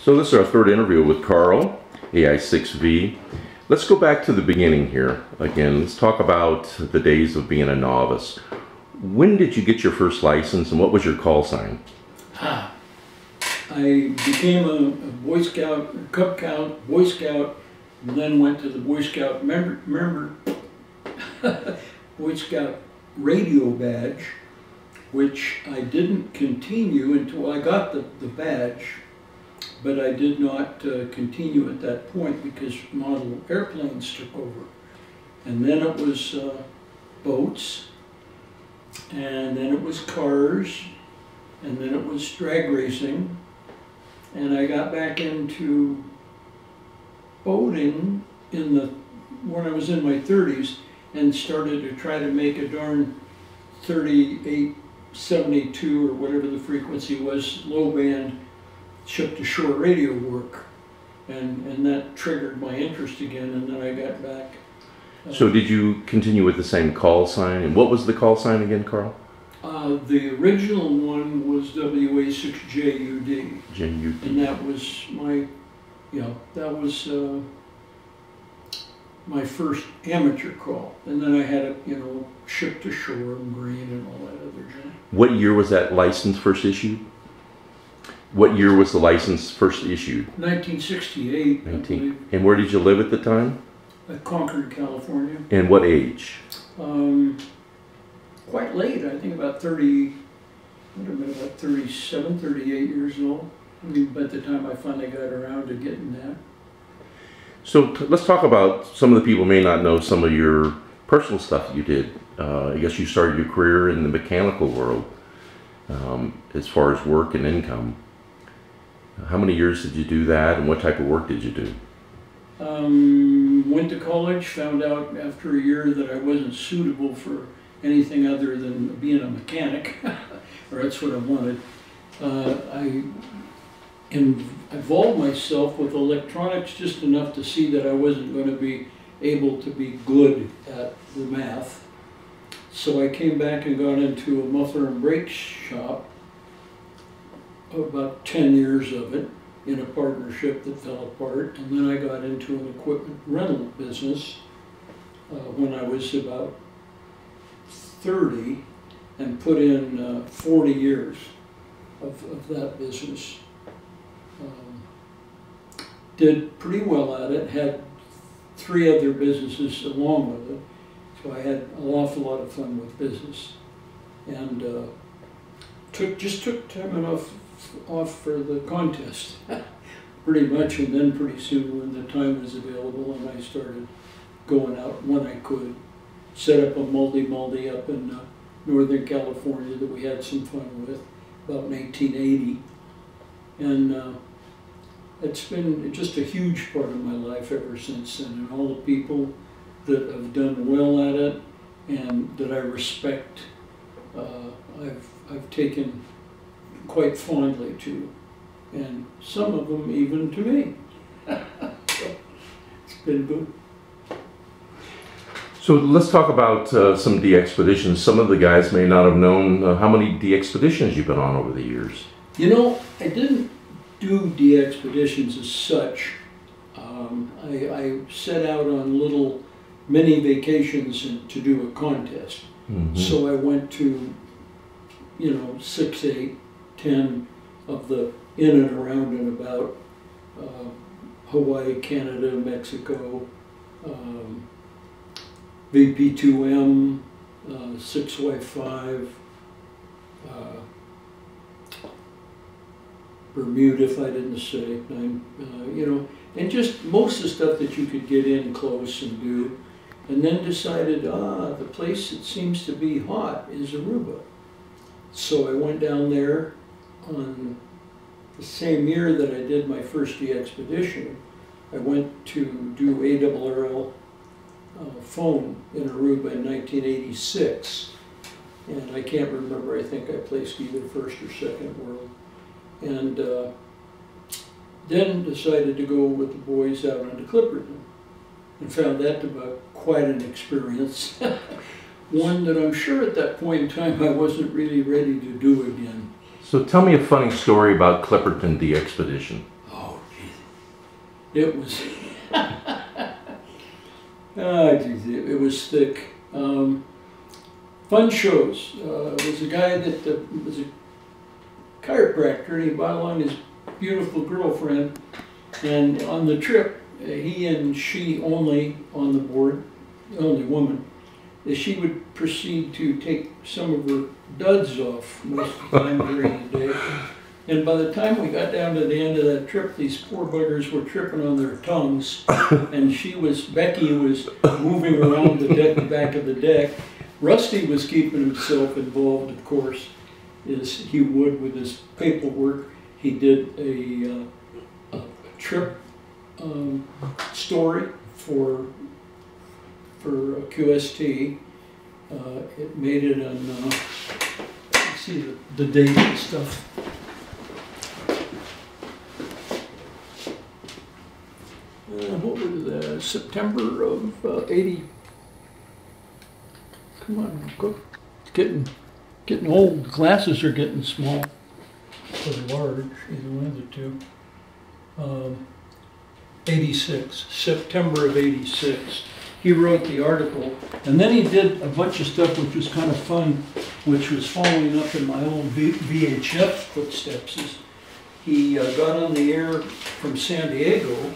So this is our third interview with Carl, AI6V. Let's go back to the beginning here. Again, let's talk about the days of being a novice. When did you get your first license and what was your call sign? I became a Boy Scout, Cub Scout, Boy Scout, and then went to the Boy Scout Boy Scout radio badge, which I didn't continue until I got the badge, but I did not continue at that point because model airplanes took over. And then it was boats, and then it was cars, and then it was drag racing, and I got back into boating when I was in my 30s and started to try to make a darn 3872 or whatever the frequency was, low band ship-to-shore radio work, and that triggered my interest again, and then I got back. So did you continue with the same call sign? And what was the call sign again, Carl? The original one was WA6JUD. JUD. And that was my, my first amateur call. And then I had a, ship to shore and green and all that other junk. What year was that license first issued? What year was the license first issued? 1968, I believe. And where did you live at the time? At Concord, California. And what age? Quite late, I think about 30, would have been about 37, 38 years old. I mean, by the time I finally got around to getting that. So let's talk about, some of the people may not know some of your personal stuff that you did. I guess you started your career in the mechanical world as far as work and income. How many years did you do that, and what type of work did you do? Went to college, found out after a year that I wasn't suitable for anything other than being a mechanic, or that's what I wanted. I involved myself with electronics just enough to see that I wasn't going to be able to be good at the math. So I came back and got into a muffler and brake shop, about 10 years of it, in a partnership that fell apart, and then I got into an equipment rental business when I was about 30 and put in 40 years of that business. Did pretty well at it, had 3 other businesses along with it, so I had an awful lot of fun with business. And just took time enough off for the contest, pretty much, and then pretty soon when the time was available and I started going out when I could, set up a multi up in Northern California that we had some fun with about 1980, and it's been just a huge part of my life ever since then, and all the people that have done well at it and that I respect, I've taken quite fondly to, and some of them even to me. So it's been good. So let's talk about some de-expeditions. Some of the guys may not have known how many de-expeditions you've been on over the years. I didn't do de-expeditions as such. I set out on little mini vacations to do a contest. Mm-hmm. So I went to 6, 8, 10 of the in and around and about Hawaii, Canada, Mexico, VP2M, 6Y5, Bermuda, if I didn't say, and just most of the stuff that you could get in close and do, and then decided, the place that seems to be hot is Aruba. So I went down there on the same year that I did my first de-expedition. I went to do ARRL phone in Aruba in 1986, and I can't remember, I think I placed either first or second world, and then decided to go with the boys out onto Clipperton, and found that to be quite an experience. One that I'm sure at that point in time I wasn't really ready to do again. So tell me a funny story about Clipperton de-expedition. Oh It was, ah, geez, it was thick. Fun shows. There was a guy that was a chiropractor, and he brought along his beautiful girlfriend, and on the trip, he and she only on the board, the only woman, she would proceed to take some of her duds off most of the time during the day. And by the time we got down to the end of that trip, these poor buggers were tripping on their tongues, and Becky was moving around the back of the deck. Rusty was keeping himself involved, of course, as he would with his paperwork. He did a trip story for QST. It made it on, let's see the date and stuff. What was that? September of 80. Come on, go. It's getting old. Glasses are getting small or large, either one of the two. 86, September of 86. He wrote the article, and then he did a bunch of stuff which was kind of fun, which was following up in my old VHF footsteps. He got on the air from San Diego,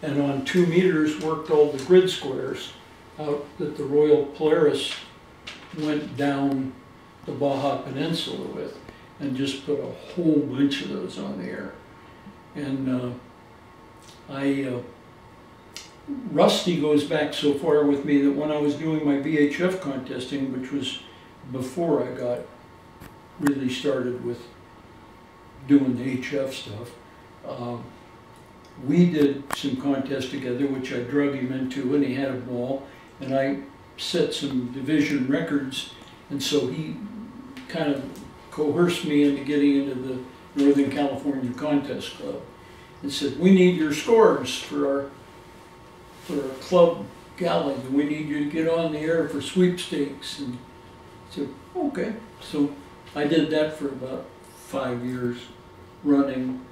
and on 2 meters worked all the grid squares out that the Royal Polaris went down the Baja Peninsula with, and just put a whole bunch of those on the air. And Rusty goes back so far with me that when I was doing my VHF contesting, which was before I got really started with doing the HF stuff, we did some contests together, which I drug him into, and he had a ball, and I set some division records, and so he kind of coerced me into getting into the Northern California Contest Club and said, we need your scores for our club galley, and we need you to get on the air for sweepstakes. And I said, okay. So I did that for about 5 years running